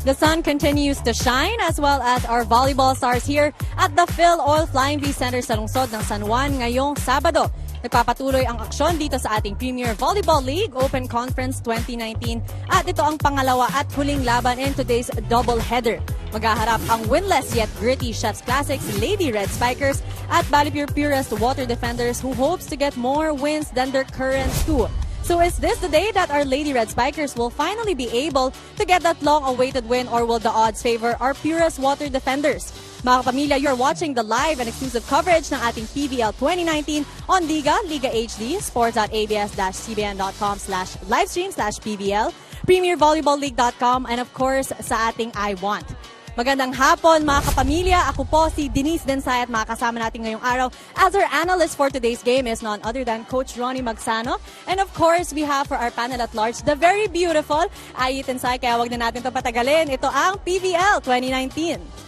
The sun continues to shine as well as our volleyball stars here at the Phil Oil Flying V Center sa lungsod ng San Juan ngayong Sabado. Nagpapatuloy ang aksyon dito sa ating Premier Volleyball League Open Conference 2019 at ito ang pangalawa at huling laban in today's doubleheader. Maghaharap ang winless yet gritty Chef's Classics Lady Red Spikers at BaliPure Purest Water Defenders who hopes to get more wins than their current two. So is this the day that our Lady Red Spikers will finally be able to get that long-awaited win, or will the odds favor our Purest Water Defenders? Mga kapamilya, you're watching the live and exclusive coverage ng ating PVL 2019 on Liga, Liga HD, sports.abs-cbn.com/livestream/PVL, premiervolleyballleague.com, and of course, sa ating I Want. Magandang hapon mga kapamilya. Ako po si Denise Densay at makakasama natin ngayong araw as our analyst for today's game is none other than Coach Ronnie Magsano. And of course, we have for our panel at large the very beautiful Ayi Densay. Kaya wag na natin ito patagalin. Ito ang PVL 2019.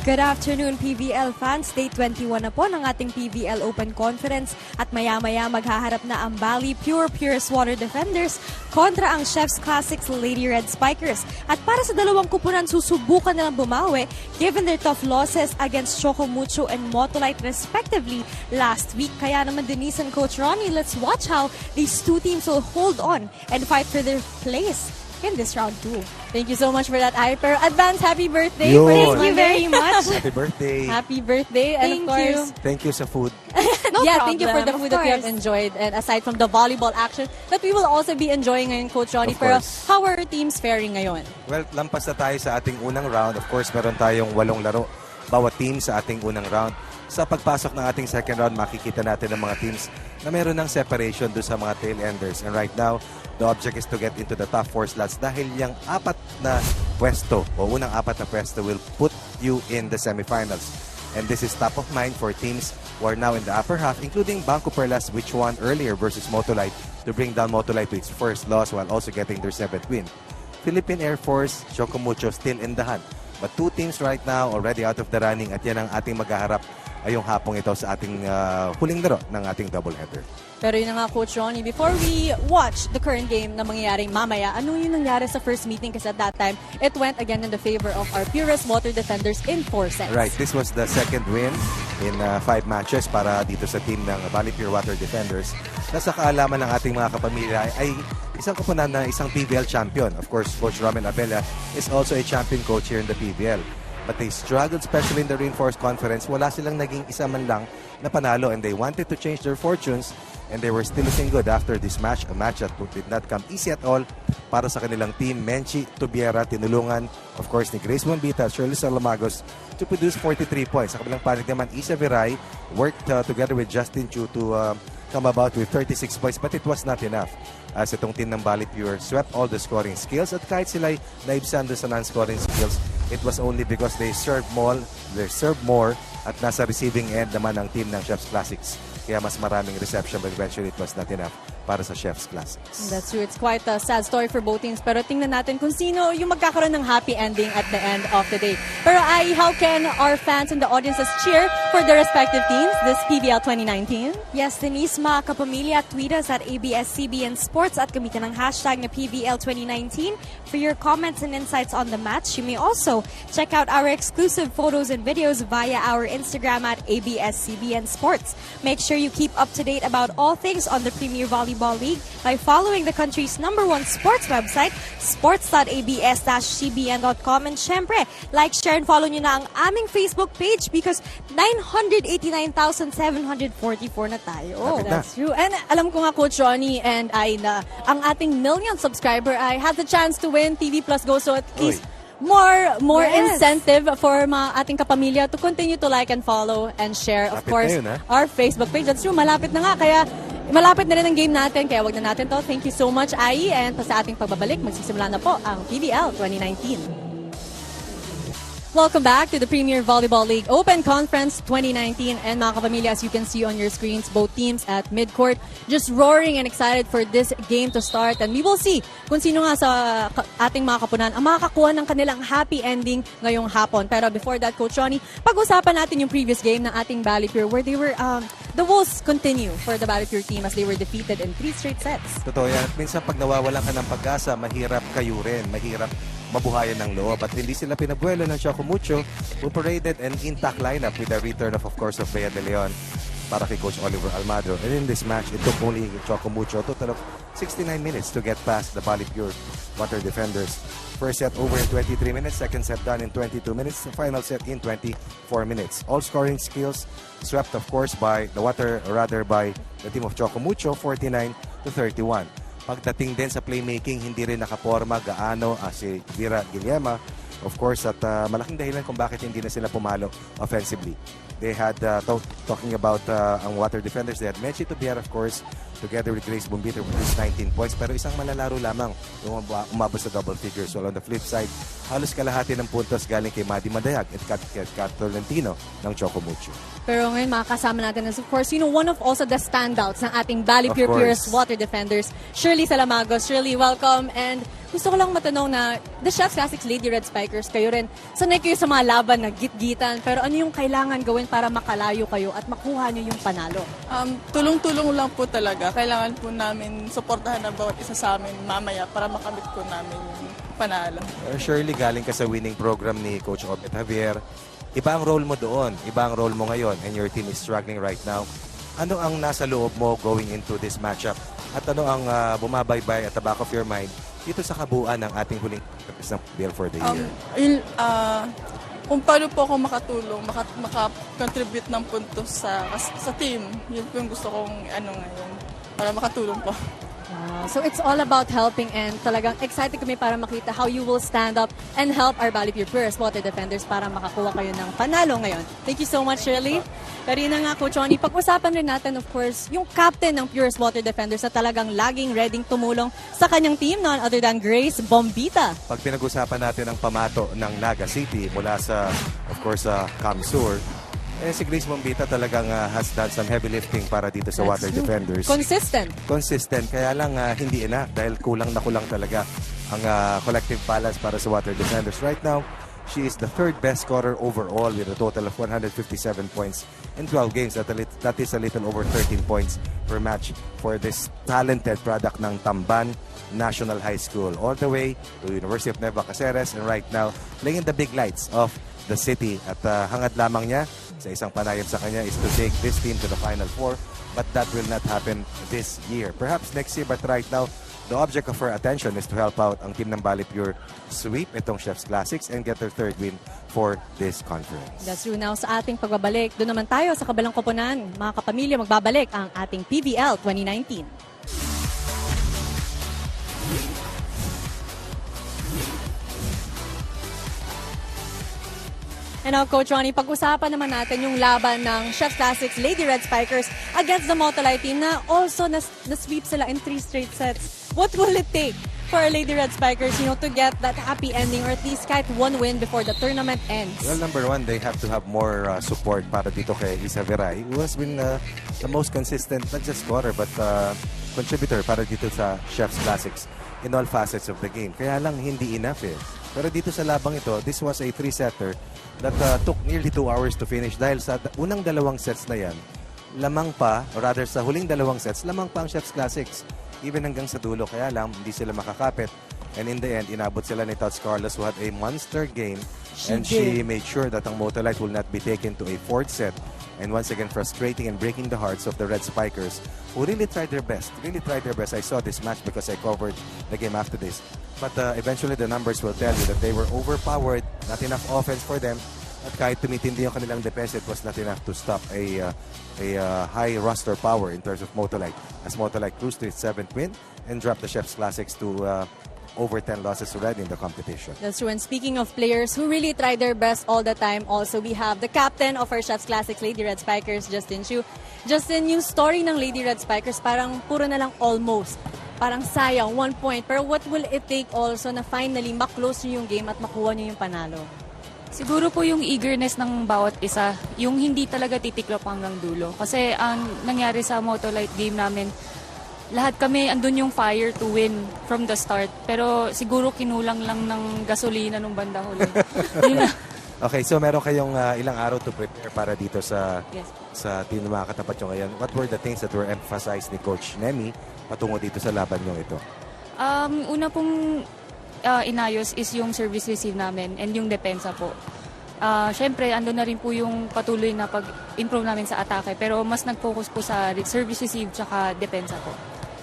Good afternoon, PVL fans. Day 21 na po ng ating PVL Open Conference at maya-maya maghaharap na ang BaliPure Purest Water Defenders kontra ang Chef's Classics Lady Red Spikers. At para sa dalawang kupunan, susubukan nilang bumawi given their tough losses against Chocomucho and Motolite respectively last week. Kaya naman, Denise and Coach Ronnie, let's watch how these two teams will hold on and fight for their place in this round 2. Thank you so much for that, Hyper. Advance happy birthday. Thank you very much. Happy birthday. Happy birthday. And of course, Thank you sa food. no problem. Thank you for the food that you have enjoyed. And aside from the volleyball action that we will also be enjoying ngayon, Coach Ronnie. Pero how are our teams faring ngayon? Well, lampas na tayo sa ating unang round. Of course, meron tayong 8 laro bawat team sa ating unang round. Sa pagpasok ng ating second round, makikita natin ng mga teams na meron ng separation doon sa mga tail enders. And right now, the object is to get into the top 4 slots dahil yung apat na pwesto o unang apat na pwesto will put you in the semifinals. And this is top of mind for teams who are now in the upper half, including Banco Perlas, which won earlier versus Motolite to bring down Motolite to its first loss while also getting their 7th win. Philippine Air Force, Chocomucho still in the hunt. But two teams right now already out of the running at yan ang ating maghaharap ayong hapong ito sa ating huling laro ng ating doubleheader. Pero yun na nga, Coach Ronnie, before we watch the current game na mangyayaring mamaya, ano yung nangyari sa first meeting? Kasi at that time, it went again in the favor of our Purest Water Defenders in 4 sets. Right, this was the second win in 5 matches para dito sa team ng BaliPure Water Defenders. Nasa kaalaman ng ating mga kapamilya ay isang kapunan na isang PVL champion. Of course, Coach Romel Abella is also a champion coach here in the PVL. But they struggled, especially in the Reinforced Conference. Wala silang naging isa man lang na panalo and they wanted to change their fortunes and they were still looking good after this match. A match that did not come easy at all para sa kanilang team. Menchi Tubiera, tinulungan, of course, ni Grace Monbita at Shirley Salamagos to produce 43 points. Sa kabilang panig naman, Isa Viray worked together with Justin Chu to come about with 36 points, but it was not enough. As itong team ng BaliPure swept all the scoring skills at kahit sila'y naibsan doon sa non-scoring skills, it was only because they served more at nasa receiving end naman ang team ng Chef's Classics. Kaya mas maraming reception, but eventually it was not enough para sa Chef's Classics. That's true. It's quite a sad story for both teams. Pero tingnan natin kung sino yung magkakaroon ng happy ending at the end of the day. Pero how can our fans and the audiences cheer for the respective teams this PBL 2019? Yes, Denise, mga kapamilya, tweet us at ABS-CBN Sports at gamitin ang hashtag na PBL 2019 for your comments and insights on the match. You may also check out our exclusive photos and videos via our Instagram at ABS-CBN Sports. Make sure you keep up to date about all things on the Premier Volleyball League by following the country's #1 sports website, sports.abs-cbn.com. And syempre, like, share, and follow nyo na ang aming Facebook page because 989,744 na tayo. Oh, that's true. And alam ko nga, Coach Ronnie and I, na ang ating million subscriber ay had the chance to win TV Plus Go. So at least more Yes. incentive for mga ating kapamilya to continue to like and follow and share, of Malapit course, na yun, our Facebook page. That's true. Malapit na nga. Kaya malapit na rin ang game natin. Kaya wag na natin to. Thank you so much, Ai. And sa ating pagbabalik, magsisimula na po ang PBL 2019. Welcome back to the Premier Volleyball League Open Conference 2019. And mga kapamilya, as you can see on your screens, both teams at midcourt just roaring and excited for this game to start. And we will see kung sino nga sa ating mga kapunan ang makakakuha ng kanilang happy ending ngayong hapon. Pero before that, Coach Ronnie, pag-usapan natin yung previous game ng ating BaliPure where they were, the woes continue for the BaliPure team as they were defeated in 3 straight sets. Totoo yan. At minsan pag nawawalan ka ng pag-asa, mahirap kayurin, mahirap mabuhayan ng loob. At hindi sila pinabuelo ng Choco Mucho, who paraded an intact lineup with the return of course, of Bea de Leon para kay Coach Oliver Almagro. And in this match, it took only Choco Mucho a total of 69 minutes to get past the BaliPure water defenders. First set over in 23 minutes, second set done in 22 minutes, the final set in 24 minutes. All scoring skills swept, of course, by the the team of Choco Mucho, 49-31. Pagdating din sa playmaking, hindi rin nakaporma gaano si Vera Guillema. Of course, at malaking dahilan kung bakit hindi na sila pumalo offensively. They had, talking about ang water defenders, they had Mechi Tobiar, of course, together with Grace Bumbito, produced 19 points. Pero isang malalaro lamang yung umabot sa double figures. So on the flip side, halos kalahati ng puntos galing kay Maddie Madayag at Kat Tolentino ng Choco Mucho. Pero ngayon makakasama natin is, of course, one of also the standouts ng ating BaliPure Purest water defenders, Shirley Salamagos. Shirley, welcome. And gusto ko lang matanong na the Chef's Classics Lady Red Spikers, kayo rin, sanay kayo sa mga laban na git-gitan. Pero ano yung kailangan gawin para makalayo kayo at makuha nyo yung panalo? Tulong-tulong lang po talaga. Kailangan po namin suportahan ang bawat isa sa amin mamaya para makamit po namin yung panalo. Shirley, galing ka sa winning program ni Coach Obet Javier. Iba ang role mo doon, iba ang role mo ngayon, and your team is struggling right now. Ano ang nasa loob mo going into this matchup? At ano ang bumabaybay at the back of your mind dito sa kabuuan ng ating huling ng bill for the year? Kung paano po ako makatulong, makakontribute ng puntos sa team. Yun po yung gusto kong ngayon, para makatulong po. So it's all about helping, and talagang excited kami para makita how you will stand up and help our BaliPure Purest water defenders para makakuha kayo ng panalo ngayon. Thank you so much, Shirley. Karina nga, Coach Ronnie, pag-usapan rin natin, of course, yung captain ng Purest water defenders na talagang laging ready tumulong sa kanyang team, none other than Grace Bombita. Pag pinag-usapan natin ang pamato ng Naga City mula sa, of course, Kamsur, si Grace Bombita talagang has done some heavy lifting para dito sa water defenders. Consistent. Kaya lang hindi enough dahil kulang na kulang talaga ang collective balance para sa water defenders. Right now, she is the third best scorer overall with a total of 157 points in 12 games. That is a little over 13 points per match for this talented product ng Tamban National High School. All the way to University of Nueva Cáceres, and right now, playing in the big lights of the city. At hangad lamang niya sa isang panayam sa kanya is to take this team to the Final Four, but that will not happen this year. Perhaps next year, but right now, the object of her attention is to help out ang team ng BaliPure sweep itong Chef's Classics and get their third win for this conference. That's true. Now, sa ating pagbabalik, doon naman tayo sa kabilang koponan, mga kapamilya, magbabalik ang ating PBL 2019. And now, Coach Ronnie, pag-usapan naman natin yung laban ng Chef's Classics Lady Red Spikers against the Motolai team na also na-sweep sila in 3 straight sets. What will it take for our Lady Red Spikers, to get that happy ending or at least kahit one win before the tournament ends? Well, number one, they have to have more support para dito kay Isa Veray, who has been the most consistent, not just scorer, but contributor para dito sa Chef's Classics in all facets of the game. Kaya lang hindi enough Pero dito sa labang ito, this was a 3-setter that took nearly 2 hours to finish dahil sa unang dalawang sets na yan, lamang pa, or rather sa huling dalawang sets, lamang pa ang Chef's Classics. Even hanggang sa dulo, kaya lang, hindi sila makakapit. And in the end, inabot sila ni Tots Carlos who had a monster game. She made sure that ang Motolite will not be taken to a 4th set. And once again, frustrating and breaking the hearts of the Red Spikers who really tried their best. I saw this match because I covered the game after this. But eventually, the numbers will tell you that they were overpowered, not enough offense for them. At kahit tumitindi yung kanilang defense, it was not enough to stop a high roster power in terms of Motolite. As Motolite cruised to its 7th win and dropped the Chef's Classics to over 10 losses already in the competition. That's true. And speaking of players who really try their best all the time, also we have the captain of our Chef's Classics, Lady Red Spikers, Justin Chu. Justin, yung story ng Lady Red Spikers, parang puro na lang almost. Parang sayang, 1 point. Pero what will it take also na finally maklose nyo yung game at makuha nyo yung panalo? Siguro po yung eagerness ng bawat isa, yung hindi talaga titiklop hanggang dulo. Kasi ang nangyari sa Motolite game namin, lahat kami andun yung fire to win from the start. Pero siguro kinulang lang ng gasolina nung banda huli. Okay, so meron kayong ilang araw to prepare para dito sa Yes. sa team na makakatapat nyo ngayon. What were the things that were emphasized ni Coach Nemi patungo dito sa laban nyo ito? Una pong inayos is yung service receive namin and yung depensa po. Siyempre, andun na rin po yung patuloy na pag-improve namin sa atake. Pero mas nag-focus po sa service receive tsaka depensa po.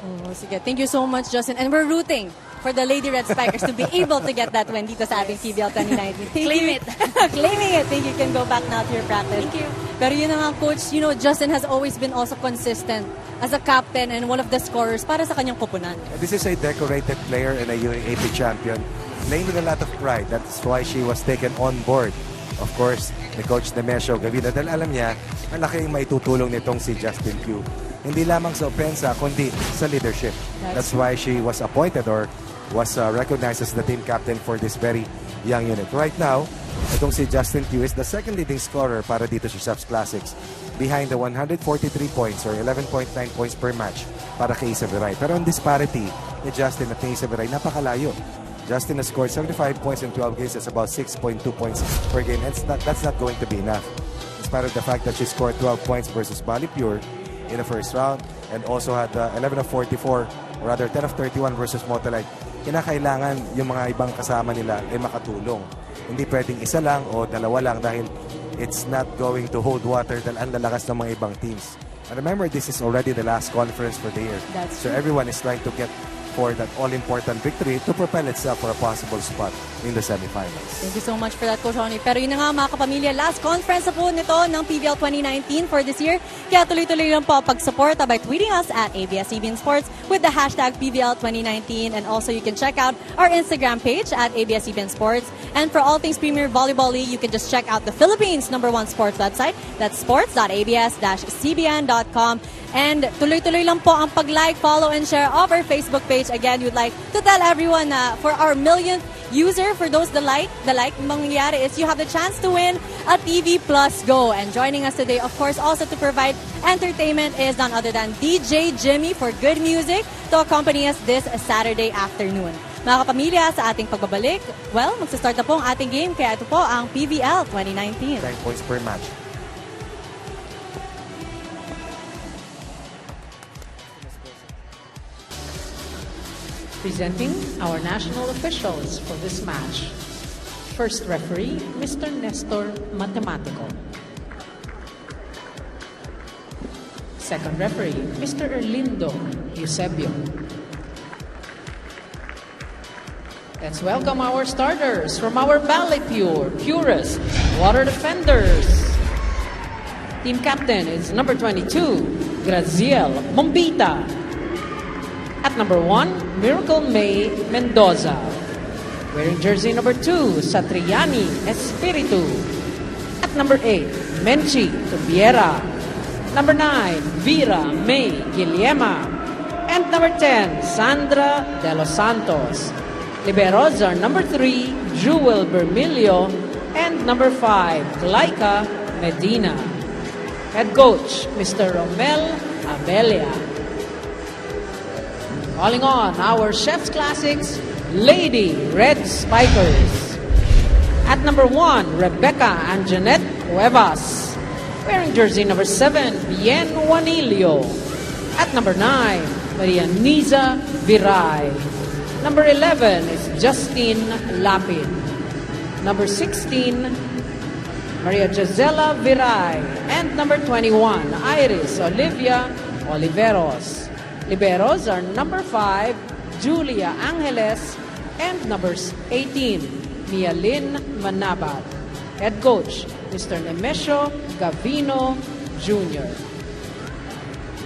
Oh, sige. Thank you so much, Justin. And we're rooting for the Lady Red Spikers to be able to get that win dito sa ating PBL 2019. Claim it. Claiming it. Think you can go back now to your practice. Thank you. Pero yun na nga, Coach, Justin has always been also consistent as a captain and one of the scorers para sa kanyang koponan. This is a decorated player and a UAAP champion playing with a lot of pride. That's why she was taken on board. Of course, ni Coach Nemesio Gavina dahil alam niya, malaki yung maitutulong nitong si Justin Q. Hindi lamang sa opensa, kundi sa leadership. That's why she was appointed or was recognized as the team captain for this very young unit. Right now, itong si Justin Q is the second leading scorer para dito sa Chef's Classics behind the 143 points or 11.9 points per match para kay Isaberay. Pero ang disparity ni Justin at ni Isaberay, napakalayo. Justin has scored 75 points in 12 games. That's about 6.2 points per game. And that's not going to be enough. In spite of the fact that she scored 12 points versus BaliPure in the first round and also had 11 of 44, or rather 10 of 31 versus Motolite, kinakailangan yung mga ibang kasama nila ay makatulong. Hindi pwedeng isa lang o dalawa lang dahil it's not going to hold water dahil ang lalakas ng mga ibang teams. And remember, this is already the last conference for the year. So everyone is trying to get for that all-important victory to propel itself for a possible spot in the semifinals. Thank you so much for that, Coach Ronnie. Pero yun na nga mga kapamilya, last conference na po nito ng PBL 2019 for this year. Kaya tuloy-tuloy lang po pag-suporta by tweeting us at ABS-CBN Sports with the hashtag PBL 2019. And also you can check out our Instagram page at ABS-CBN Sports. And for all things Premier Volleyball League, you can just check out the Philippines' #1 sports website. That's sports.abs-cbn.com. And tuloy-tuloy lang po ang pag-like, follow, and share of our Facebook page. Again, we'd like to tell everyone na for our millionth user, for those the like mangyayari is you have the chance to win a TV Plus Go. And joining us today, of course, also to provide entertainment is none other than DJ Jimmy for good music to accompany us this Saturday afternoon. Mga kapamilya, sa ating pagbabalik, well, magsastart na po ang ating game. Kaya ito po ang PBL 2019. 10 points per match. Presenting our national officials for this match. First referee, Mr. Nestor Matematico. Second referee, Mr. Erlindo Eusebio. Let's welcome our starters from our BaliPure, Purest, Water Defenders. Team captain is number 22, Graziel Mombita. At number 1, Miracle May Mendoza. Wearing jersey number 2, Satriani Espiritu. At number 8, Menchi Tubiera. Number 9, Vera May Guillema. And number 10, Sandra De Los Santos. Liberos are number 3, Jewel Bermilio. And number 5, Glaika Medina. Head coach, Mr. Romel Abelia. Calling on our Chef's Classics Lady Red Spikers. At number 1, Rebecca Anjanette Cuevas. Wearing jersey number 7, Bien Juanillo. At number 9, Maria Niza Viray. Number 11 is Justine Lapid. Number 16, Maria Gisela Viray. And number 21, Iris Olivia Oliveros. Liberos are number 5, Julia Angeles. And number 18, Mia Lynn Manabat. Head coach, Mr. Nemesio Gavino Jr.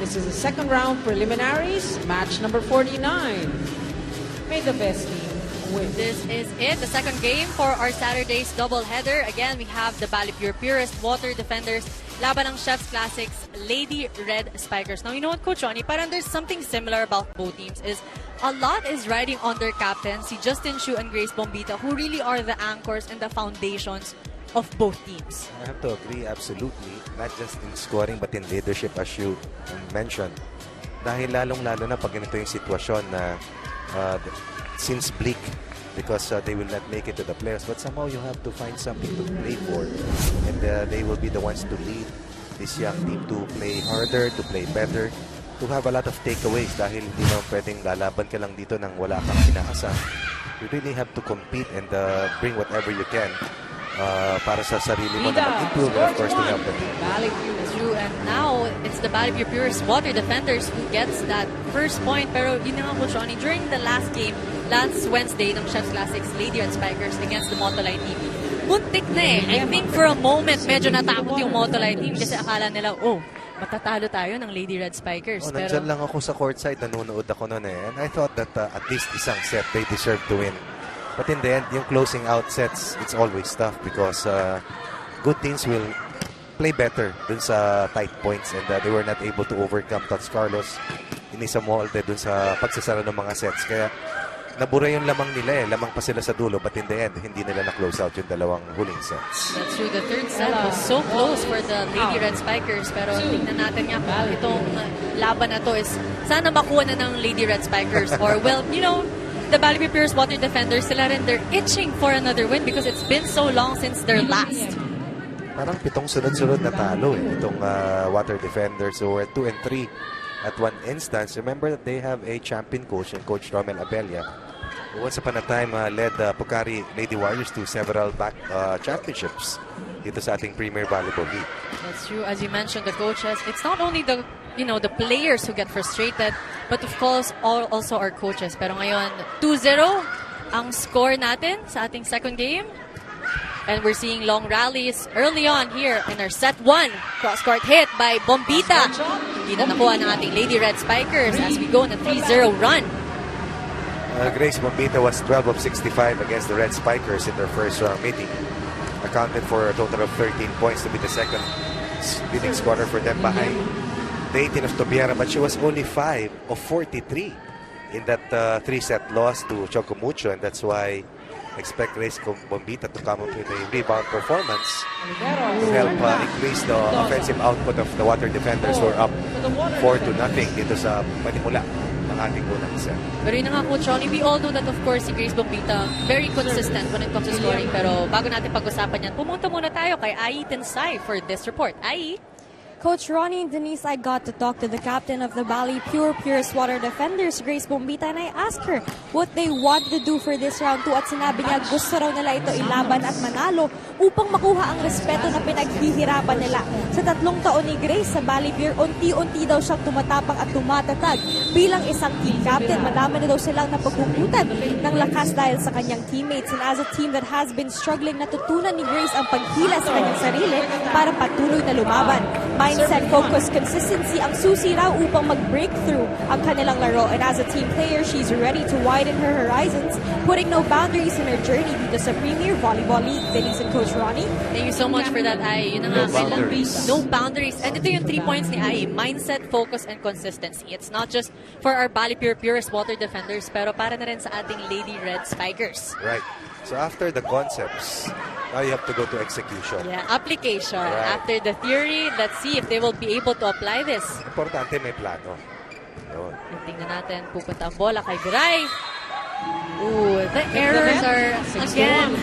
This is the second round preliminaries, match number 49. May the best team win. This is it, the second game for our Saturday's doubleheader. Again, we have the BaliPure Purest Water Defenders laban ng Chef's Classics Lady Red Spikers. Now, you know what, Coach Ronnie, parang there's something similar about both teams is a lot is riding on their captains, si Justin Shu and Grace Bombita, who really are the anchors and the foundations of both teams. I have to agree, absolutely. Not just in scoring, but in leadership, as you mentioned. Dahil lalong-lalo na pag ganito yung sitwasyon na since bleak, because they will not make it to the playoffs, but somehow you have to find something to play for. And they will be the ones to lead this young team to play harder, to play better, to have a lot of takeaways dahil hindi naman pwedeng lalaban ka lang dito nang wala kang inaasam. You really have to compete and bring whatever you can para sa sarili mo na mag-improve and of course to help the team. That's true. And now, it's the BaliPure Purest Water Defenders who gets that first point. Pero yun na nga, Coach Ronnie, during the last game, last Wednesday ng Chef's Classics Lady Red Spikers against the Motolite team, muntik na eh. I think for a moment, medyo natakot yung Motolite team kasi akala nila, matatalo tayo ng Lady Red Spikers. Pero nandyan lang ako sa courtside, nanonood ako noon eh. And I thought that at least isang set, they deserve to win. But in the end, yung closing out sets, it's always tough because good teams will play better dun sa tight points and they were not able to overcome Tots Carlos. Inisa molde dun sa pagsasara ng mga sets. Kaya nabura yung lamang nila eh. Lamang pa sila sa dulo but in the end, hindi nila na-close out yung dalawang huling sets. That's true. The third set was so close for the Lady Red Spikers. Pero tingnan natin nga kung itong laban na to is sana makuha na ng Lady Red Spikers or well, you know, the BaliPure Purest Water Defenders, sila rin, they're itching for another win because it's been so long since their last. Parang 7 sunod-sunod na talo eh. Itong Water Defenders who were 2 and 3 at one instance. Remember that they have a champion coach and Coach Romel Abella, who once upon a time led Pocari Lady Warriors to several back championships dito sa ating Premier Volleyball League. That's true. As you mentioned, the coaches, it's not only the players who get frustrated, but of course, also our coaches. Pero ngayon, 2-0 ang score natin sa ating second game. And we're seeing long rallies early on here in our set 1. Cross-court hit by Bombita. Hindi na nakuha ng ating Lady Red Spikers as we go on a 3-0 run. Grace Bombita was 12 of 65 against the Red Spikers in their first round meeting. Accounted for a total of 13 points to be the second leading scorer for them behind the 18 of Tobiera, but she was only 5 of 43 in that 3-set loss to Chocomucho, and that's why I expect Grace Bombita to come up with a rebound performance to help increase the offensive output of the Water Defenders who are up 4-0 dito sa panimula ng ating unang set. Pero yun na nga, Coach Ronnie, we all know that of course si Grace Bombita very consistent when it comes to scoring. Pero bago natin pag-usapan yan, pumunta muna tayo kay Ai Tensai for this report. Ai? Coach Ronnie and Denise, I got to talk to the captain of the BaliPure Purest Water Defenders, Grace Bombita, and I asked her what they want to do for this round 2 at sinabi niya gusto raw nila ito ilaban at manalo upang makuha ang respeto na pinaghihirapan nila. Sa 3 taon ni Grace sa BaliPure, unti-unti daw siyang tumatapang at tumatatag. Bilang isang team captain, madami na daw silang napaghugutan ng lakas dahil sa kanyang teammates. And as a team that has been struggling, natutunan ni Grace ang paghila sa kanyang sarili para patuloy na lumaban. Mindset, focus, consistency ang susi raw upang mag-breakthrough ang kanilang laro. And as a team player, she's ready to widen her horizons, putting no boundaries in her journey dito sa Premier Volleyball League. Denise and Coach Ronnie. Thank you so much for that, Ai. Yun na nga, no boundaries. And ito yung 3 points ni Ai. Mindset, focus, and consistency. It's not just for our BaliPure Purest Water Defenders, pero para na rin sa ating Lady Red Spikers. Right. So after the concepts, now you have to go to execution. Yeah, application. Right. After the theory, let's see if they will be able to apply this. Importante may plano. Yun. Tingnan natin, pupunta ang bola kay Viray. Ooh, the errors are, again,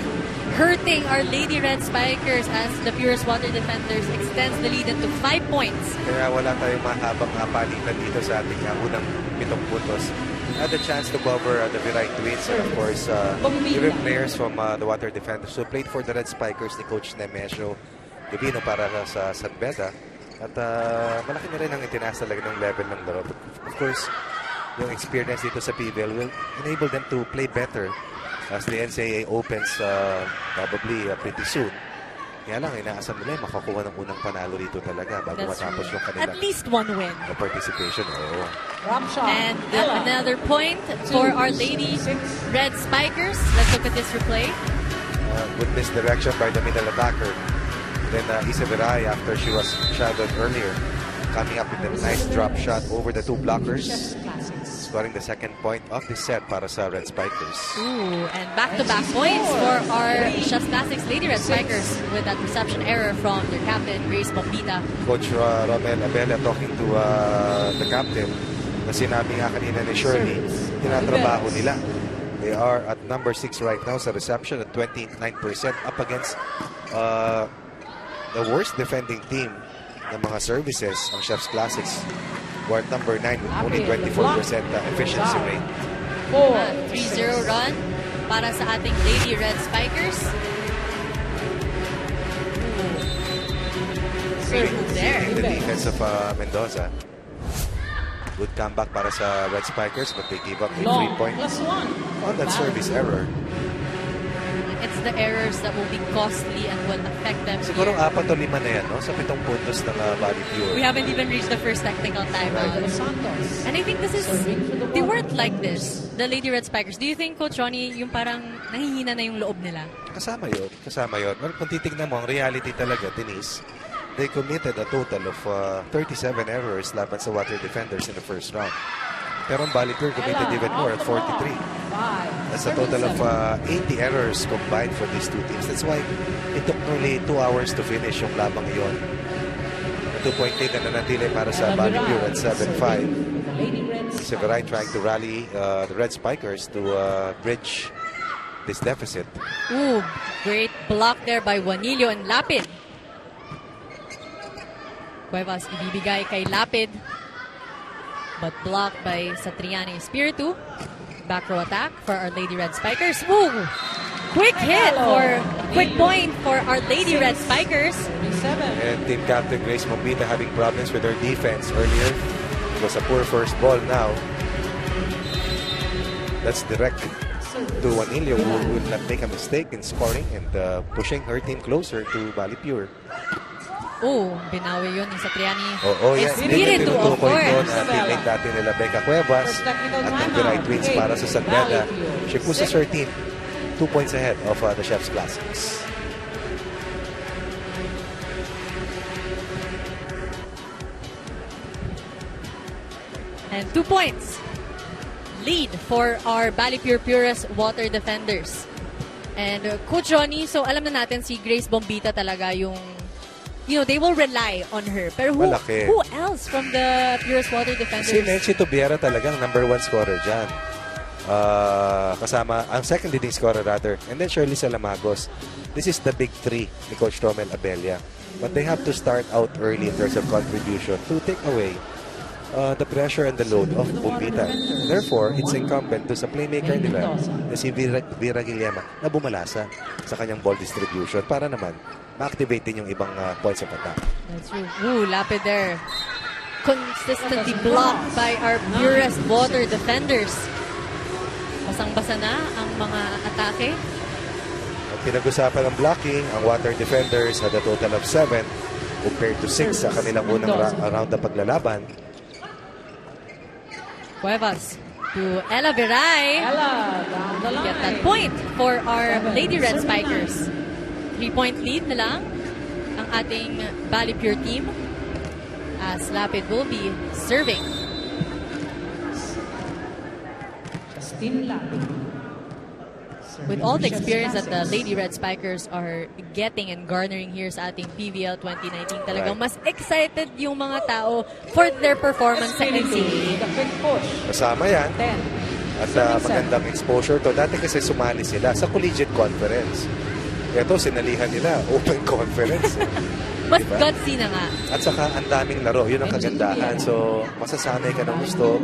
hurting our Lady Red Spikers as the Purest Water Defenders extends the lead into 5 points. Kaya wala tayong mahabang palitan dito sa ating unang 7 puntos. Had the chance to cover the Viray Twins and of course even players from the Water Defenders who played for the Red Spikers ni Coach Nemesio Divino para sa Beda. At malaki na rin ang itinaas talaga ng level ng laro. Of course, yung experience dito sa PBL will enable them to play better as the NCAA opens probably pretty soon. Kaya lang, inaasam nila makakuha ng unang panalo dito talaga bago matapos yung kanilang at least one win. Participation. Oo. And Another point for our Lady Red Spikers. Let's look at this replay. Good misdirection by the middle attacker. Then Isa Viray, after she was shadowed earlier, coming up with a nice drop shot over the 2 blockers, scoring the second point of the set para sa Red Spikers. Ooh, and back-to-back points for our Chef's Classics Lady Red Spikers with that reception error from their captain, Grace Bombita. Coach Romel Abella talking to the captain na sinabi nga kanina ni Shirley, tinatrabaho nila. They are at number 6 right now sa reception at 29% up against the worst defending team ng mga services, ang Chef's Classics, who are at number 9 with only 24% efficiency rate. 3-0 run para sa ating Lady Red Spikers. Great move there. In the defense of Mendoza. Good comeback para sa Red Spikers, but they gave up a 3-point on that service error. It's the errors that will be costly and will affect them Siguro here. 4 o 5 na yan, no? Sa 7 puntos ng BaliPure. We haven't even reached the first technical timeout. And I think this is, they weren't like this, the Lady Red Spikers. Do you think, Coach Ronnie, yung parang nangihina na yung loob nila? Kasama yun. Kasama yun. Well, kung titignan mo, ang reality talaga, Denise, they committed a total of 37 errors laban sa Water Defenders in the first round. Pero ang BaliPure committed even more at 43. That's a total of 80 errors combined for these two teams. That's why it took only 2 hours to finish yung labang iyon. A 2-point lead na nanatili para sa BaliPure at 7-5. Severay trying to rally the Red Spikers to bridge this deficit. Ooh, great block there by Juanillo and Lapid. Cuevas ibibigay kay Lapid, but blocked by Satriani Espiritu. Back row attack for our Lady Red Spikers. Ooh! Quick hit or quick point for our Lady Red Spikers. And team captain Grace Mombita having problems with her defense earlier. It was a poor first ball now. That's direct to Juanillo, who will not make a mistake in scoring and pushing her team closer to BaliPure. Oh, binawi yun ni Satriani. Yeah. Espiritu, of course. Teammate natin nila Becca Cuevas at ng Viray Twins para sa San Beda. She pushes her team 2 points ahead of the Chef's Classics. And 2 points lead for our BaliPure Purest Water Defenders. And Coach Ronnie, so alam na natin si Grace Bombita talaga yung they will rely on her. Pero who else from the Purest Water Defenders? Si Nancy Tubiera talagang number 1 scorer dyan. Kasama, ang second leading scorer rather. And then Shirley Salamagos. This is the big 3 ni Coach Romel Abella. But they have to start out early in terms of contribution to take away the pressure and the load of Bombita. Therefore, it's incumbent to sa playmaker nila na si Vera Guillema na bumalasa sa kanyang ball distribution para naman ma-activate din yung ibang points of attack. That's true. Ooh, Lapid there. Consistently blocked by our Purest Water Defenders. Basang-basa na ang mga atake. Ang pinag-usapan ng blocking, ang Water Defenders had a total of 7 compared to 6 sa kanilang unang round na paglalaban. Cuevas to Ella Viray. Get that point for our Lady Red Spikers. 3-point lead na lang ang ating BaliPure team as Lapid will be serving. With all the experience that the Lady Red Spikers are getting and garnering here sa ating PVL 2019, talagang mas excited yung mga tao for their performance sa NCAA. Kasama yan. At magandang exposure to. Dati kasi sumali sila sa collegiate conference. Ito, sinalihan nila, open conference. Mas gutsy na nga. At saka ang daming laro, yun ang kagandahan. So, masasanay ka ng gusto,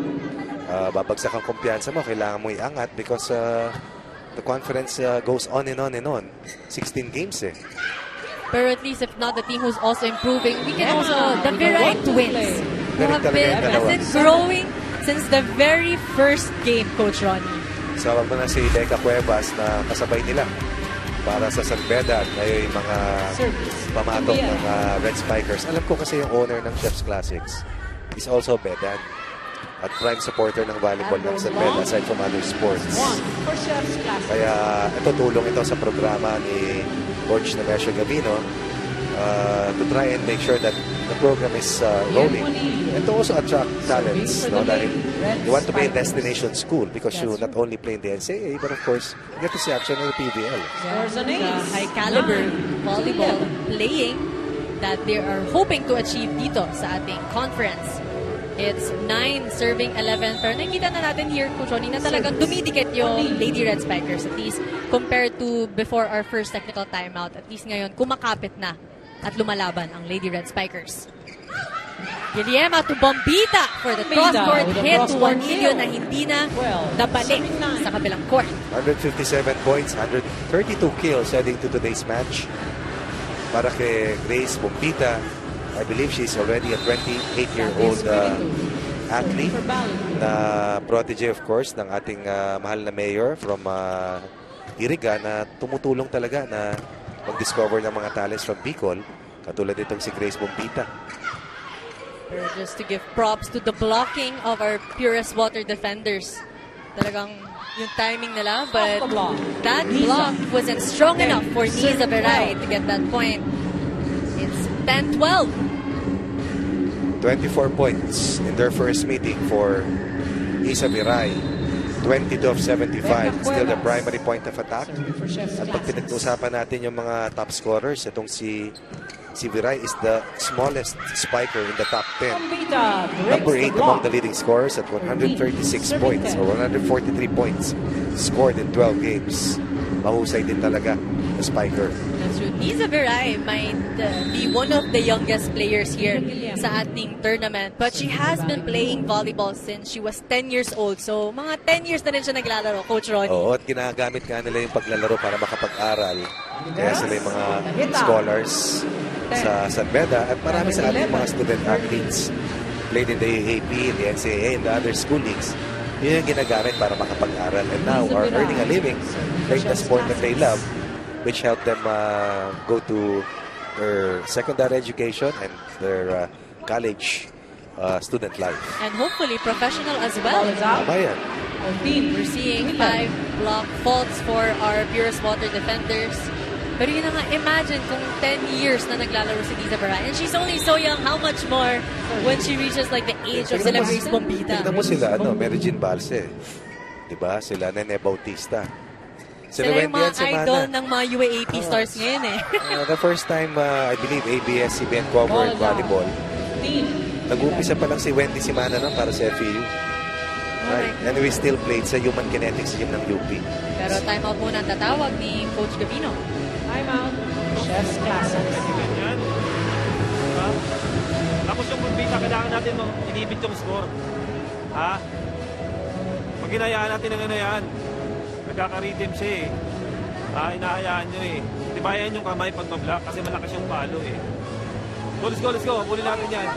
babagsak ang kumpiyansa mo, kailangan mo iangat because the conference goes on and on and on. 16 games eh. Pero at least if not the team who's also improving, we can also, the Virai twins, who have been growing since the very first game, Coach Ronnie. Sawag mo na si Deca Cuevas na kasabay nila para sa San Beda at ngayon yung mga pamatok ng Red Spikers. Alam ko kasi yung owner ng Chef's Classics is also Bedan at prime supporter ng volleyball ng San Beda aside from other sports. Kaya ito tulong ito sa programa ni Coach Nemesio Gavino to try and make sure that the program is rolling and to also attract talents. No? Dahil you want to be a destination school because you not only play in the NCAA but of course you get to see action in the PBL. The high caliber volleyball playing that they are hoping to achieve dito sa ating conference. It's 9 serving 11. Pero nakikita na natin here, Coach Ronnie, na talagang dumidikit yung Lady Red Spikers. At least compared to before our first technical timeout. At least ngayon, kumakapit na at lumalaban ang Lady Red Spikers. Guillermo to Bombita for the cross-court hit to Juanillo na hindi na nabalik sa kabilang court. 157 points, 132 kills heading to today's match. Para kay Grace Bombita, I believe she's already a 28-year-old athlete na protege of course ng ating mahal na mayor from Iriga na tumutulong talaga na mag-discover ng mga talents from Bicol katulad itong si Grace Bombita. Just to give props to the blocking of our Purest water defenders. Talagang yung timing nila, but that block wasn't strong enough for Niza Virai to get that point. It's 10-12. 24 points in their first meeting for Niza Virai. 22 of 75. Still the primary point of attack. At pag pinag-usapan natin yung mga top scorers, itong si Virai is the smallest spiker in the top 10. Number 8 among the leading scorers at 136 points or 143 points scored in 12 games. Mahusay din talaga the spiker. That's true. Niza Virai might be one of the youngest players here sa ating tournament. But she has been playing volleyball since she was 10 years old. So, mga 10 years na rin siya naglalaro, Coach Ronnie. Oo, at ginagamit nga nila yung paglalaro para makapag-aral. Kaya sila yung mga scholars sa San Beda at marami sa ating mga student athletes played in the AAP, in the NCAA, and the other school leagues. Yun yung ginagamit para makapag-aral and now are earning a living playing the sport that they love, which helped them go to their secondary education and their college student life. And hopefully professional as well. Tama yan. We're seeing 5 block faults for our Purest water defenders. Pero yun na nga, imagine kung 10 years na naglalaro si Niza Virai. And she's only so young, how much more when she reaches like the age of sila Grace Bombita. Tignan mo sila, Mary Jean Balse. Diba? Sila Nene Bautista. Sila yung mga idol ng mga UAAP stars ngayon eh. The first time, I believe, ABS-CBN covered volleyball. Nag-umpisa pa lang si Wendy Simana nun para sa FEU. Right. And we still played sa Human Kinetics Gym ng UP. Pero timeout muna ang tatawag ni Coach Gavino. Timeout. Chef's Classics. Tapos yung Bombita, kailangan natin inibig yung score. Ha? Pag hinayaan natin ang hinayaan, nagkaka-rhythm siya eh. Hinahayaan nyo eh. Tibayan yung kamay pag mablock kasi malakas yung palo eh. Go, let's go. Habulin natin yan.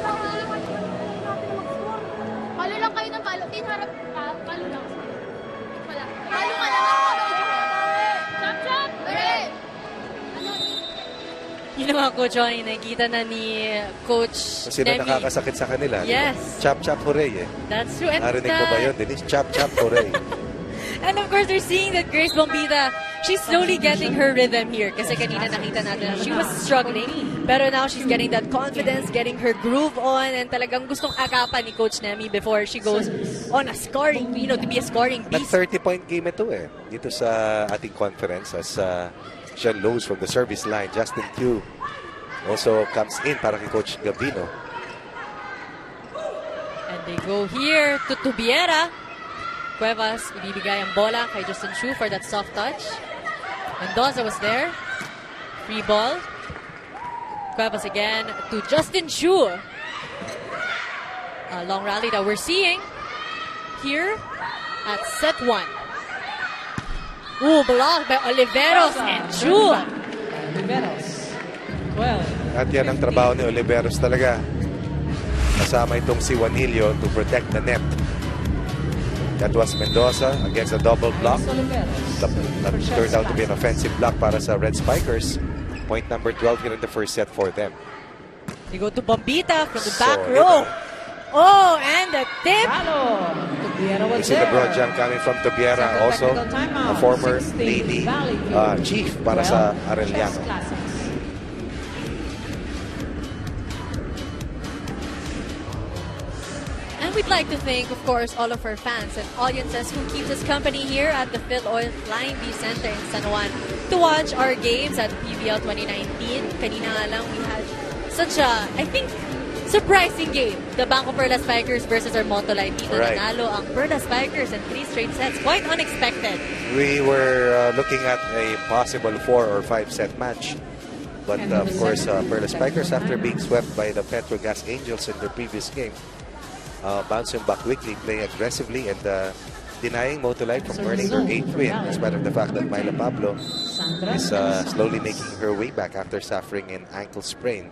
Palo lang kayo ng palo. Tinharap palo lang. Wala. Palo ka lang. Chop! Ready! Yun naman, Coach Ronnie, nakikita na ni Coach Kasi na nakakasakit sa kanila. Yes. Chop, hooray eh. That's true. And Narinig mo ba yun, Denise? Chop, hooray. And of course, they're seeing that Grace Bombita, she's slowly getting her rhythm here. Kasi kanina nakita natin na she was struggling. Pero now she's getting that confidence, getting her groove on, and talagang gustong agapan ni Coach Nemi before she goes on a scoring, to be a scoring beast. Nag-30-point game ito eh. Dito sa ating conference as Sean Lowe's from the service line. Justin Q also comes in para kay Coach Gavino. And they go here to Tubiera. Cuevas, ibibigay ang bola kay Justin Chu for that soft touch. Mendoza was there. Free ball. Cuevas again to Justin Chu. A long rally that we're seeing here at set 1. Ooh, blocked by Oliveros and Chu. Oliveros. 12. At yan ang trabaho ni Oliveros talaga. Kasama itong si Juanillo to protect the net. That was Mendoza against a double block. That turned out to be an offensive block para sa Red Spikers. Point number 12 here in the first set for them. They go to Bombita from the back row. Oh, and the tip. You see the broad jump coming from Tobiera, also a former Navy chief para sa Arellano. And we'd like to thank, of course, all of our fans and audiences who keeps us company here at the Phil Oil Flying V Center in San Juan to watch our games at PBL 2019. Kanina nga lang, we had such a, I think, surprising game. The Banco Perla Spikers versus our Motolite team. Right. Nanalo ang Perla Spikers in 3 straight sets. Quite unexpected. We were looking at a possible 4 or 5 set match. But of course, Perla Spikers, after being swept by the Petrogas Angels in their previous game, bouncing back quickly, playing aggressively, and denying Motolite from earning their 8th win, in spite of the fact that Myla Pablo is slowly making her way back after suffering an ankle sprain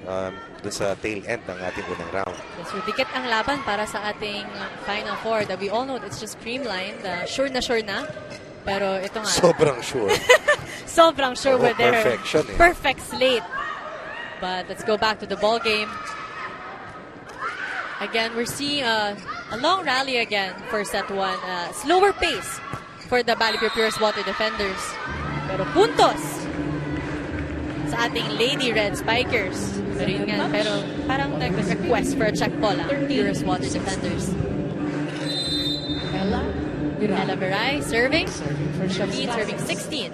dun sa tail end ng ating unang round. Yes, so dikit ang laban para sa ating Final Four that we all know it's just streamlined. Sure na. Pero ito nga. Sobrang sure. Sobrang sure we're there. Perfection eh. Perfect slate. But let's go back to the ball game. Again, we're seeing a long rally again for set 1. Slower pace for the BaliPure Purest Water defenders. Pero puntos sa ating Lady Red Spikers. Pero yun nga, pero parang nag-request for a check ball ang Purest Water defenders. Ella Veray serving. Shavin serving 16.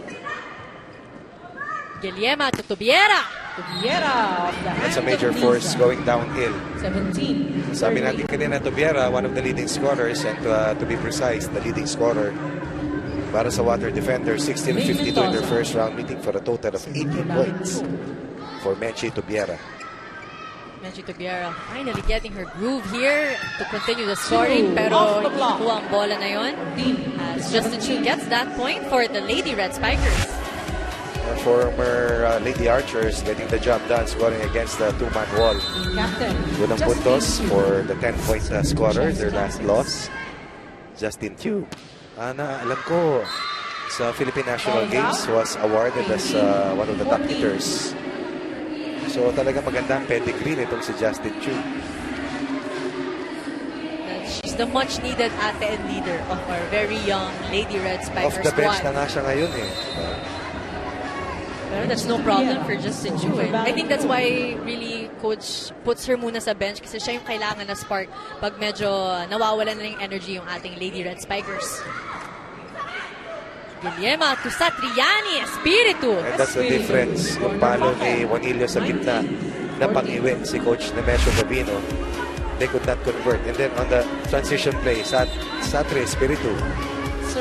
Guillerma to Tubiera. That's a major force going downhill. 17. Sabi natin kanina, Tubiera, one of the leading scorers, and to be precise, the leading scorer para sa Water Defenders, 16-52 in their first round meeting for a total of 18 points for Menchi Tubiera. Menchi Tubiera finally getting her groove here to continue the scoring, pero hindi nakuha ang bola na yun. As Justin Chu gets that point for the Lady Red Spikers. Former Lady Archers getting the job done, scoring against the 2-man wall. Unang puntos for the 10-point scorer, their last loss, Justin Chu. Alam ko, sa Philippine National Games was awarded as one of the top hitters. So talaga magandang pedigree nitong si Justin Chu. She's the much-needed ate and leader of our very young Lady Red Spikers Off the bench squad. na nga siya ngayon eh. Pero that's no problem for Justin Chu eh. I think that's why really coach puts her muna sa bench kasi siya yung kailangan na spark pag medyo nawawalan na ng energy yung ating Lady Red Spikers. Guillerma to Satriani, Espiritu. And that's the difference. Kung paano ni Juanillo sa gitna na pang-iwi si Coach Nemesio Gavino, they could not convert. And then on the transition play, Satri Espiritu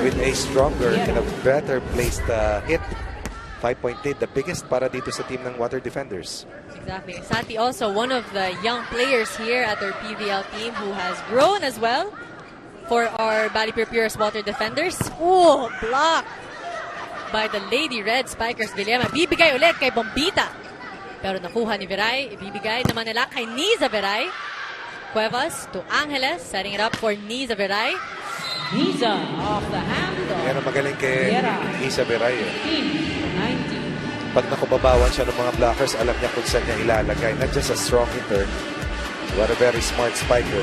with a stronger and a better placed hit. 5-point lead, the biggest para dito sa team ng Water Defenders. Exactly. Sati also one of the young players here at our PVL team who has grown as well for our BaliPure Purest Water Defenders. Ooh, block by the Lady Red Spikers. Guillermo, bibigay ulit kay Bombita. Pero nakuha ni Veray. Ibibigay naman nila kay Niza Veray. Cuevas to Angeles, setting it up for Niza Veray. Niza off the handle. Pero magaling kay Niza Veray. 19. Pag nakubabawan siya ng mga blockers, alam niya kung saan niya ilalagay. Not just a strong hitter, but a very smart spiker.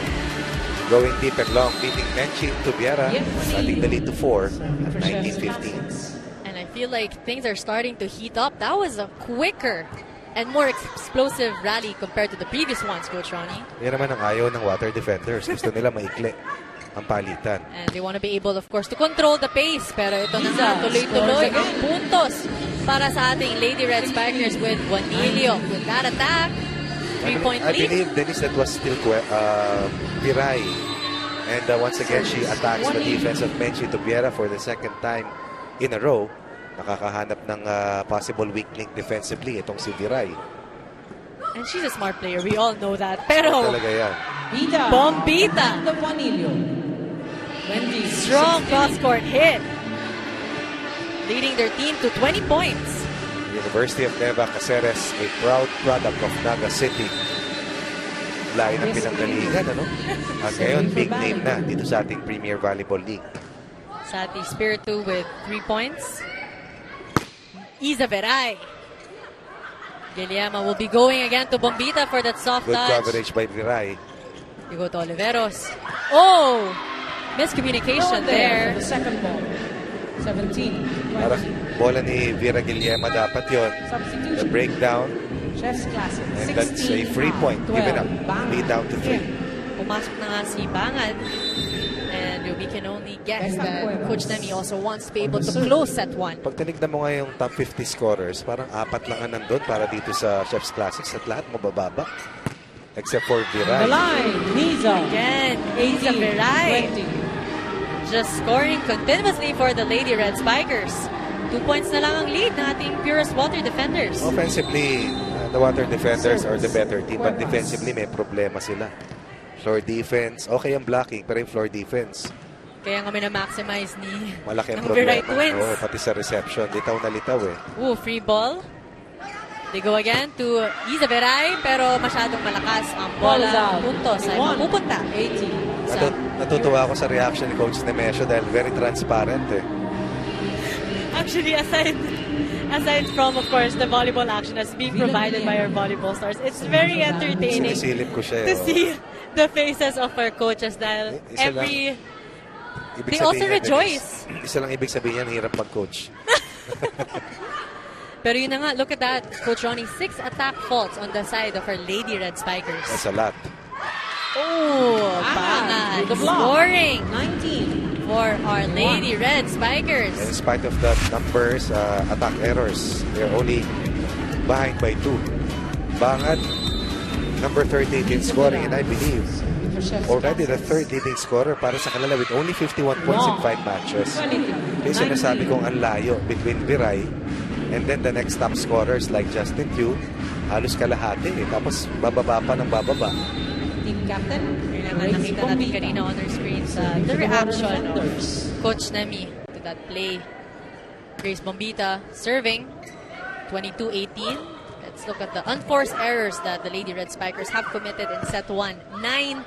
Going deep and long, beating Menchi Tubiera, adding the lead to 4 at 19-15. And I feel like things are starting to heat up. That was a quicker and more explosive rally compared to the previous ones, Coach Ronnie. Yan naman ang ayaw ng Water Defenders. Gusto nila maikli ang palitan. And they want to be able, of course, to control the pace. Pero ito na nga, tuloy-tuloy ang puntos para sa ating Lady Red Spikers with Juanillo. With that attack, 3-point lead. I believe, Dennis, that was still Piray And once again, she attacks the defense of Menchi Tubiera for the second time in a row. Nakakahanap ng possible weak link defensively itong si Viray. And she's a smart player. We all know that. Pero, Talaga yan. Bombita. Strong cross-court hit. Leading their team to 20 points. University of Nueva Cáceres, a proud product of Naga City. Layo ng pinanggaligan, ano? At ngayon, big name na dito sa ating Premier Volleyball League. Sati Spiritu with 3 points. Isa Veray. Guillermo will be going again to Bombita for that soft Good touch. coverage by Viray. You go to Oliveros. Oh! Miscommunication there. The second ball. 17. Parang bola ni Vera Guillermo dapat yon. The Substitution. breakdown. Chef's Classic. And that's a free point. Given up. Lead down to 3. Pumasok na nga si Bangad. And we can only guess that Coach Nemi also wants to be able to close set 1. Pag tinignan mo nga yung top 50 scorers, parang 4 lang ang nandun para dito sa Chef's Classics at lahat mabababa. Except for The Viray. line. Niza. Again, Isa Veray. 20. Just scoring continuously for the Lady Red Spikers. 2 points na lang ang lead ng ating Purest Water Defenders. Offensively, the Water Defenders are the better team. But defensively, may problema sila. Floor defense. Okay ang blocking, pero yung floor defense. Kaya nga maximize ni Malaki ang ng Viray problema. Twins. Oo, pati sa reception. Litaw na litaw eh. Ooh, free ball. They go again to Isa Veray, pero masyadong malakas ang bola. Puntos ay mapupunta. 18. Natutuwa ako sa reaction ni Coach Nemesio dahil very transparent eh. Actually, aside from, of course, the volleyball action that's being provided by our volleyball stars, it's very entertaining Sinisilip ko siya to eh. see the faces of our coaches dahil Isa lang. Ibig they sabihin also niya, rejoice. Isa lang ibig sabihin niya, hirap mag-coach. Pero yun na nga, look at that. Coach Ronnie, 6 attack faults on the side of our Lady Red Spikers. That's a lot. Oh, Bangad the block. scoring 19. for our Lady Red Spikers. And in spite of the numbers, attack errors, they're only behind by 2. Bangad, number 38 in scoring, and I believe already the third leading scorer para sa kanila with only 51 points in 5 matches. Kaya sinasabi kong ang layo between Viray and then the next top scorers like Justin Q, halos kalahati eh. Tapos bababa pa ng bababa. Team captain. Kaya nga nakita natin kanina on our screen sa the reaction of Coach Nemi to that play. Grace Bombita serving 22-18. Let's look at the unforced errors that the Lady Red Spikers have committed in set 1. 9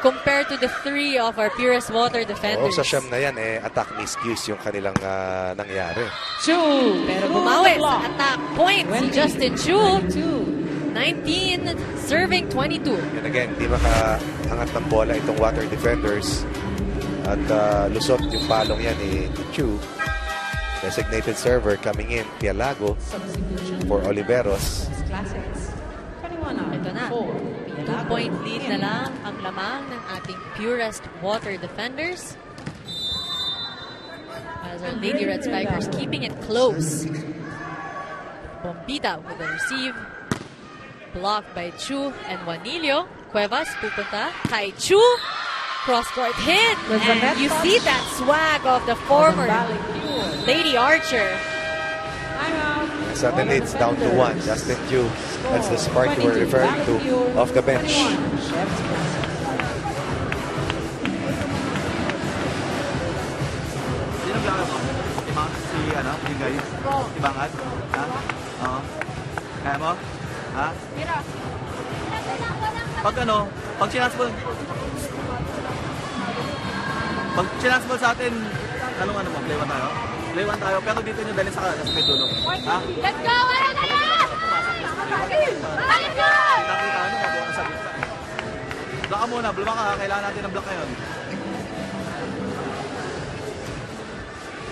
compared to the 3 of our Purest Water Defenders. Sa siyam na yan, attack miscues yung kanilang nangyari. Chu. Pero bumawi sa attack points si Justin Chu. 19, serving 22. And again, di makaangat ng bola itong Water Defenders. At lusot yung palong yan ni Chu. Designated server coming in, Pialago for Oliveros. Classics. 21 out. Ito na. 2-point lead na lang ang lamang ng ating Purest Water Defenders. As our Lady Red Spikers keeping it close. Bombita with the receive. Blocked by Chu and Juanillo. Cuevas pupunta kay Chu. Cross-court hit. And you see that swag of the former Lady Archer. Suddenly it's down to 1. Justin Chu, that's the spark you were referring to, off the bench. Sino plano mo? Si yung guys? Si Bangad? Ha? Oo. Kaya mo? Ha? Pag sinasbol sa atin, ano mo, play 1 tayo? Play 1 tayo, pero dito nyo dalhin sa dulo. Ha? Let's go! Wala na yan! BaliPure! Nakita mabuha ka sa bisa. Block ka muna, block ka, kailangan natin ng block ngayon.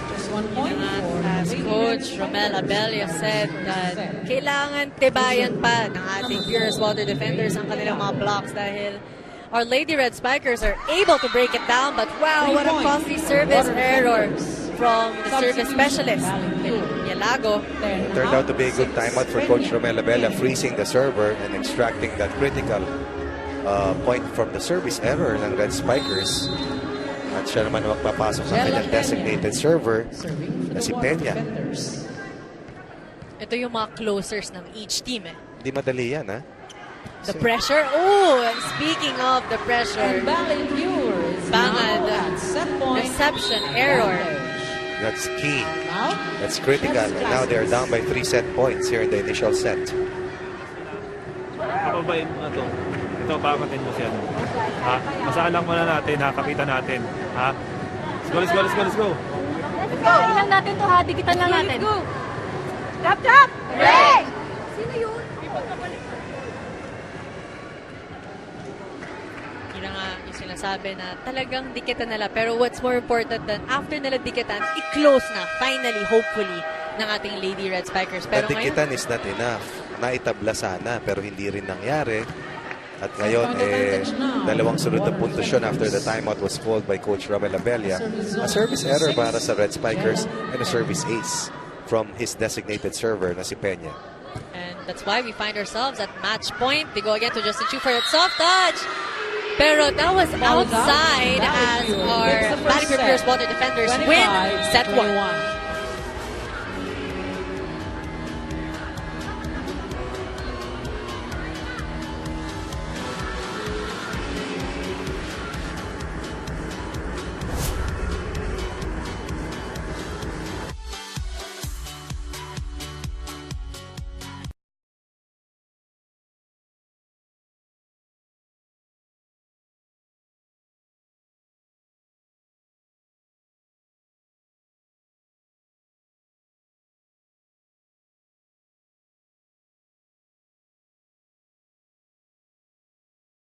Just 1 point. As Coach Romel Abella said that kailangan tibayan pa ng ating Purest Water Defenders ang kanilang mga blocks dahil our Lady Red Spikers are able to break it down, but wow, what a costly service error from the service specialist, Pialago. It turned out to be a good timeout for Coach Romel Abella, freezing the server and extracting that critical point from the service error ng Red Spikers. At siya naman magpapasok ng kanyang designated server na si Peña. Ito yung mga closers ng each team eh. Hindi madali yan, ha? The pressure. Oh, and speaking of the pressure, And BaliPure is bangad. now at set point. Reception error. That's key. That's critical. And now they're down by 3 set points here in the initial set. Papabayin mo na to. Ito, pakatin mo siya. Ha? Masalang muna natin, ha? Kapita natin. Ha? Let's go, let's go, let's go, let's go. Let's go! Ilang natin to ha, dikitan lang natin. Let's go! Tap, tap! Break! Sino yun? Yun na nga yung sinasabi na talagang dikitan nila. Pero what's more important than after nila dikitan, i-close na, finally, hopefully, ng ating Lady Red Spikers. Pero But dikitan is not enough. Naitabla sana, pero hindi rin nangyari. At ngayon, dalawang sunod na puntusyon after the timeout was called by Coach Romel Abella. A service error para sa Red Spikers and a service ace from his designated server na si Peña. And that's why we find ourselves at match point. They go again to Justin Chu for that soft touch. Pero that was outside as our BaliPure Purest Water defenders win set 1.